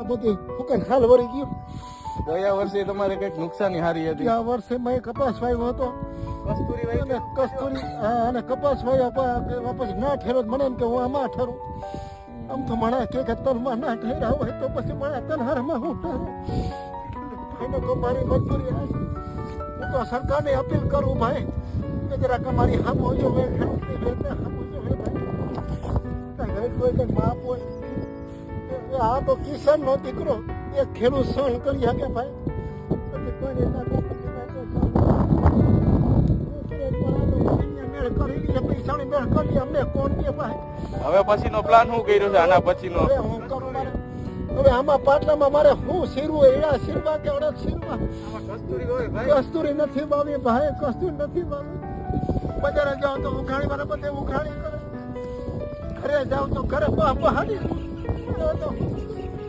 આ બધી ફૂકન હાલ વળી ગયું. ગયા વર્ષે તમારે કઈક નુકસાની હારી હતી. આ વર્ષે મેં કપાસ વાવ્યો હતો. કસ્તુરી અને કસ્તુરી અને કપાસ વાવ્યો પછી ના ઠેરો મને એમ કે હું આમાં ઠરું. આમ તો મને કે તલમાં ના ઠેરા હોય તો પછી મને તલહારમાં હું ઠરું. એને તો મારી મજબૂરી આ છે. હું તો સરકારને અપીલ કરું ભાઈ કે જરાક અમારી હામો જો હોય ખેડૂતની વેદને હામો જો હોય ભાઈ કાંઈ કોઈ કંઈક માપ હોય. આ તો કિસાનનો દીકરો એ ખેડૂત સહન કરી શકે ભાઈ. પછી કોઈને ના કોઈ પૈસાની મેળ કરી અમને કોણ દે ભાઈ. હવે પછીનો પ્લાન શું કર્યો છે આના પછીનો? હવે હું કરું મારે હવે આમાં પાટલામાં મારે શું શીરવું એડા શીરવા કે અડદ શીરવા. કસ્તુરી નથી વાવી ભાઈ, કસ્તુરી નથી વાવી. બજારે જાઓ તો ઉઘાડી મારે બધે ઉઘાડી કરે. ઘરે જાઓ તો ઘરે બહાડી તો